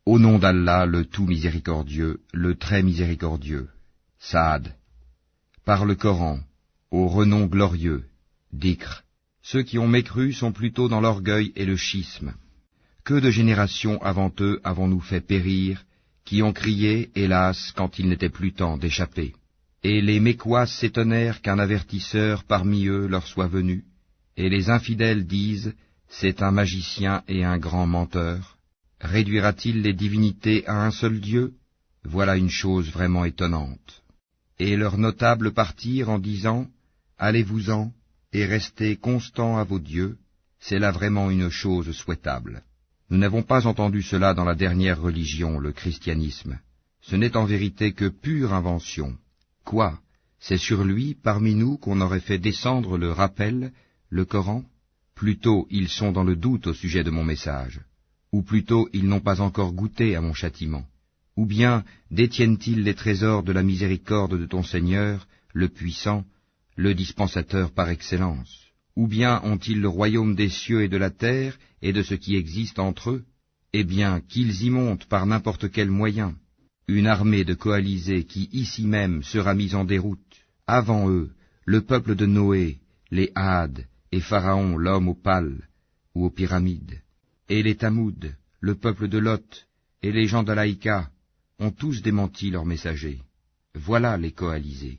Au nom d'Allah, le tout miséricordieux, le très miséricordieux. Saad. Par le Coran, au renom glorieux. Dhikr. Ceux qui ont mécru sont plutôt dans l'orgueil et le schisme. Que de générations avant eux avons-nous fait périr, qui ont crié, hélas, quand il n'était plus temps d'échapper. Et les Mécois s'étonnèrent qu'un avertisseur parmi eux leur soit venu, et les infidèles disent, c'est un magicien et un grand menteur. Réduira-t-il les divinités à un seul Dieu? Voilà une chose vraiment étonnante. Et leurs notables partirent en disant, allez-vous-en, et restez constants à vos dieux, c'est là vraiment une chose souhaitable. Nous n'avons pas entendu cela dans la dernière religion, le christianisme. Ce n'est en vérité que pure invention. Quoi? C'est sur lui, parmi nous, qu'on aurait fait descendre le rappel, le Coran? Plutôt ils sont dans le doute au sujet de mon message. Ou plutôt ils n'ont pas encore goûté à mon châtiment. Ou bien détiennent-ils les trésors de la miséricorde de ton Seigneur, le puissant, le dispensateur par excellence? Ou bien ont-ils le royaume des cieux et de la terre, et de ce qui existe entre eux? Eh bien, qu'ils y montent par n'importe quel moyen. Une armée de coalisés qui ici même sera mise en déroute. Avant eux, le peuple de Noé, les Hades, et Pharaon, l'homme aux pales, ou aux pyramides. Et les Tamoud, le peuple de Lot, et les gens d'Alaïka, ont tous démenti leurs messagers. Voilà les coalisés.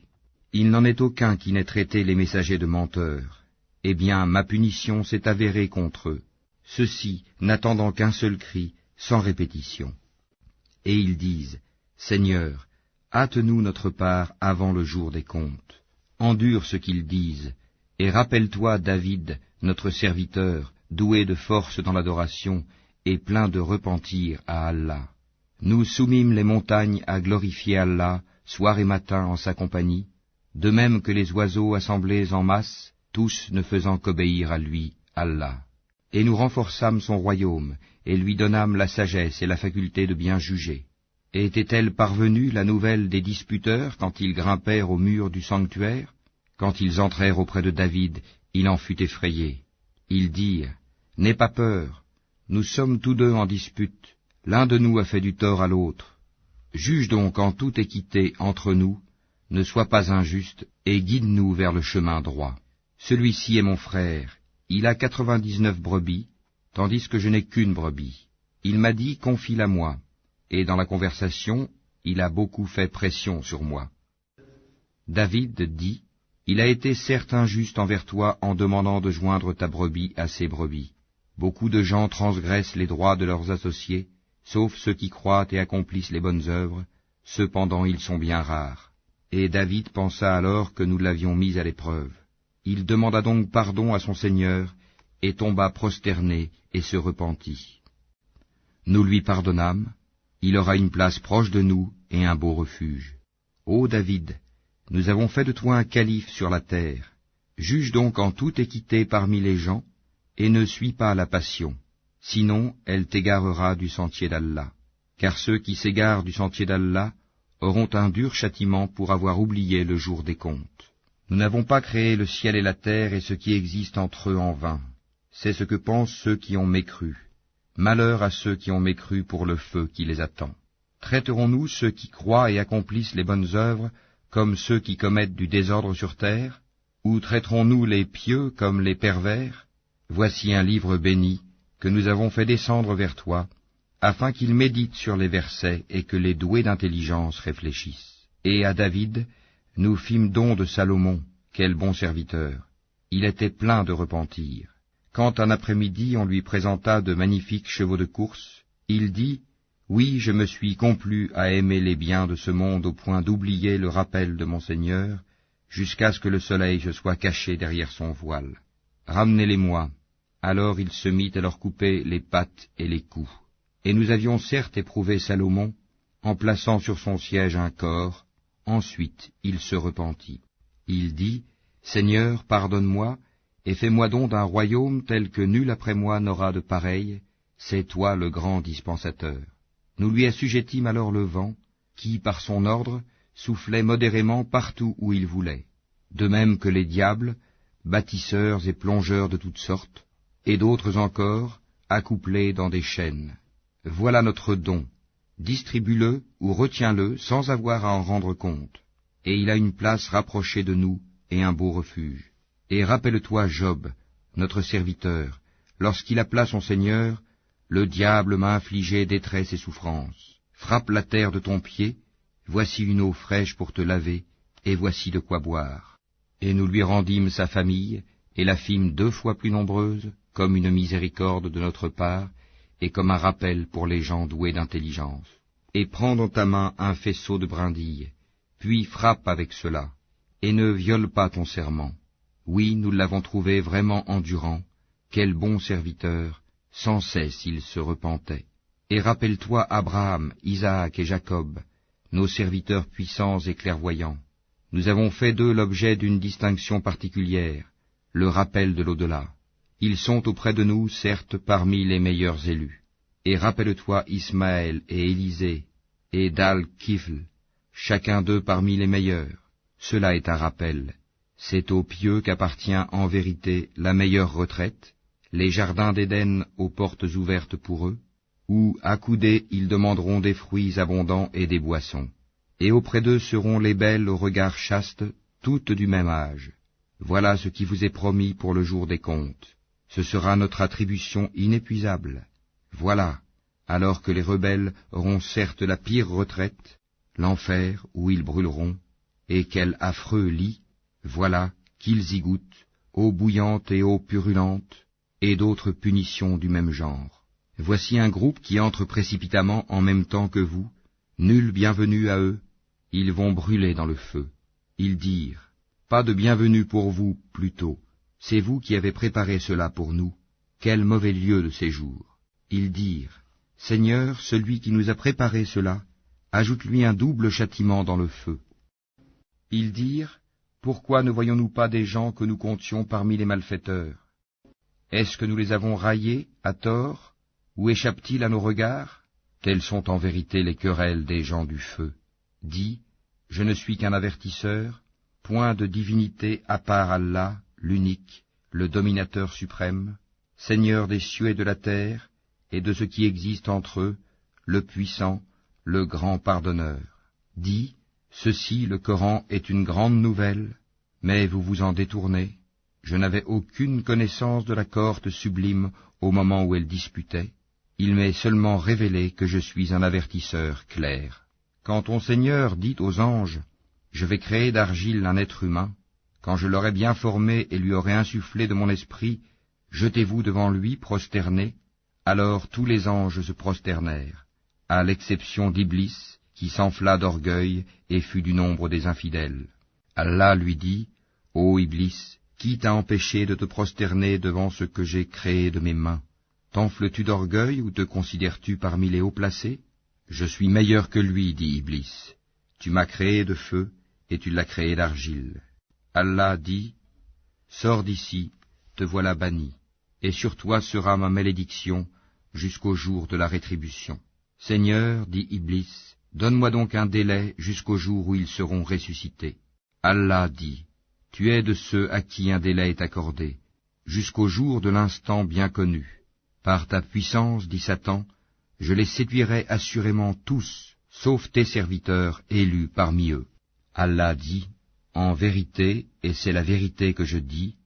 Il n'en est aucun qui n'ait traité les messagers de menteurs. Eh bien, ma punition s'est avérée contre eux, ceux-ci n'attendant qu'un seul cri, sans répétition. Et ils disent, Seigneur, hâte-nous notre part avant le jour des comptes. Endure ce qu'ils disent, et rappelle-toi David, notre serviteur, doué de force dans l'adoration, et plein de repentir à Allah. Nous soumîmes les montagnes à glorifier Allah, soir et matin en sa compagnie, de même que les oiseaux assemblés en masse, tous ne faisant qu'obéir à lui, Allah. Et nous renforçâmes son royaume, et lui donnâmes la sagesse et la faculté de bien juger. Et était-elle parvenue la nouvelle des disputeurs quand ils grimpèrent au mur du sanctuaire? Quand ils entrèrent auprès de David, il en fut effrayé. Ils dirent, n'aie pas peur, nous sommes tous deux en dispute, l'un de nous a fait du tort à l'autre. Juge donc en toute équité entre nous, ne sois pas injuste, et guide-nous vers le chemin droit. Celui-ci est mon frère, il a 99 brebis, tandis que je n'ai qu'une brebis. Il m'a dit, confie-la moi, et dans la conversation, il a beaucoup fait pression sur moi. David dit, il a été certes injuste envers toi en demandant de joindre ta brebis à ses brebis. Beaucoup de gens transgressent les droits de leurs associés, sauf ceux qui croient et accomplissent les bonnes œuvres, cependant ils sont bien rares. Et David pensa alors que nous l'avions mis à l'épreuve. Il demanda donc pardon à son Seigneur, et tomba prosterné et se repentit. Nous lui pardonnâmes, il aura une place proche de nous et un beau refuge. Ô David, nous avons fait de toi un calife sur la terre. Juge donc en toute équité parmi les gens, et ne suis pas la passion, sinon elle t'égarera du sentier d'Allah. Car ceux qui s'égarent du sentier d'Allah auront un dur châtiment pour avoir oublié le jour des comptes. Nous n'avons pas créé le ciel et la terre et ce qui existe entre eux en vain. C'est ce que pensent ceux qui ont mécru. Malheur à ceux qui ont mécru pour le feu qui les attend. Traiterons-nous ceux qui croient et accomplissent les bonnes œuvres comme ceux qui commettent du désordre sur terre? Ou traiterons-nous les pieux comme les pervers? Voici un livre béni que nous avons fait descendre vers toi, afin qu'il médite sur les versets et que les doués d'intelligence réfléchissent. Et à David, nous fîmes don de Salomon, quel bon serviteur. Il était plein de repentir. Quand un après-midi on lui présenta de magnifiques chevaux de course, il dit, « Oui, je me suis complu à aimer les biens de ce monde au point d'oublier le rappel de mon Seigneur, jusqu'à ce que le soleil se soit caché derrière son voile. Ramenez-les-moi. » Alors il se mit à leur couper les pattes et les coups. Et nous avions certes éprouvé Salomon, en plaçant sur son siège un corps. Ensuite il se repentit. Il dit, « Seigneur, pardonne-moi, et fais-moi don d'un royaume tel que nul après moi n'aura de pareil, c'est toi le grand dispensateur. » Nous lui assujettîmes alors le vent, qui, par son ordre, soufflait modérément partout où il voulait, de même que les diables, bâtisseurs et plongeurs de toutes sortes, et d'autres encore, accouplés dans des chaînes. Voilà notre don, distribue-le ou retiens-le sans avoir à en rendre compte. Et il a une place rapprochée de nous et un beau refuge. Et rappelle-toi Job, notre serviteur, lorsqu'il appela son Seigneur, le diable m'a infligé détresse et souffrance. Frappe la terre de ton pied, voici une eau fraîche pour te laver, et voici de quoi boire. Et nous lui rendîmes sa famille, et la fîmes 2 fois plus nombreuse, comme une miséricorde de notre part, et comme un rappel pour les gens doués d'intelligence. Et prends dans ta main un faisceau de brindilles, puis frappe avec cela, et ne viole pas ton serment. Oui, nous l'avons trouvé vraiment endurant, quel bon serviteur, sans cesse il se repentait. Et rappelle-toi Abraham, Isaac et Jacob, nos serviteurs puissants et clairvoyants. Nous avons fait d'eux l'objet d'une distinction particulière, le rappel de l'au-delà. Ils sont auprès de nous, certes, parmi les meilleurs élus. Et rappelle-toi Ismaël et Élisée, et Dal-Kifl, chacun d'eux parmi les meilleurs. Cela est un rappel. C'est aux pieux qu'appartient en vérité la meilleure retraite, les jardins d'Éden aux portes ouvertes pour eux, où, accoudés, ils demanderont des fruits abondants et des boissons. Et auprès d'eux seront les belles au regard chaste, toutes du même âge. Voilà ce qui vous est promis pour le jour des comptes. Ce sera notre attribution inépuisable. Voilà, alors que les rebelles auront certes la pire retraite, l'enfer où ils brûleront, et quel affreux lit, voilà qu'ils y goûtent, eau bouillante et eau purulente, et d'autres punitions du même genre. Voici un groupe qui entre précipitamment en même temps que vous, nul bienvenu à eux, ils vont brûler dans le feu. Ils dirent, pas de bienvenue pour vous, plutôt, c'est vous qui avez préparé cela pour nous, quel mauvais lieu de séjour. Ils dirent, Seigneur, celui qui nous a préparé cela, ajoute-lui un double châtiment dans le feu. Ils dirent, pourquoi ne voyons-nous pas des gens que nous comptions parmi les malfaiteurs? Est-ce que nous les avons raillés, à tort, ou échappent-ils à nos regards? Telles sont en vérité les querelles des gens du feu. Dis, je ne suis qu'un avertisseur, point de divinité à part Allah, l'unique, le dominateur suprême, Seigneur des cieux et de la terre, et de ce qui existe entre eux, le puissant, le grand pardonneur. Dis, ceci, le Coran, est une grande nouvelle, mais vous vous en détournez. Je n'avais aucune connaissance de la cohorte sublime au moment où elle disputait. Il m'est seulement révélé que je suis un avertisseur clair. Quand ton Seigneur dit aux anges, je vais créer d'argile un être humain, quand je l'aurai bien formé et lui aurai insufflé de mon esprit, jetez-vous devant lui prosternés. Alors tous les anges se prosternèrent, à l'exception d'Iblis, qui s'enfla d'orgueil et fut du nombre des infidèles. Allah lui dit, ô Iblis, qui t'a empêché de te prosterner devant ce que j'ai créé de mes mains? T'enfles-tu d'orgueil ou te considères-tu parmi les haut placés? Je suis meilleur que lui, dit Iblis. Tu m'as créé de feu, et tu l'as créé d'argile. Allah dit, sors d'ici, te voilà banni, et sur toi sera ma malédiction jusqu'au jour de la rétribution. Seigneur, dit Iblis, donne-moi donc un délai jusqu'au jour où ils seront ressuscités. Allah dit, tu es de ceux à qui un délai est accordé, jusqu'au jour de l'instant bien connu. Par ta puissance, dit Satan, je les séduirai assurément tous, sauf tes serviteurs élus parmi eux. Allah dit, en vérité, et c'est la vérité que je dis,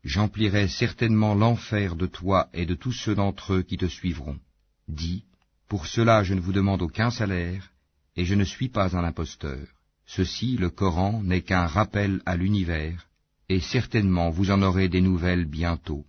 j'emplirai certainement l'enfer de toi et de tous ceux d'entre eux qui te suivront. Dis, pour cela je ne vous demande aucun salaire, et je ne suis pas un imposteur. Ceci, le Coran, n'est qu'un rappel à l'univers, et certainement vous en aurez des nouvelles bientôt.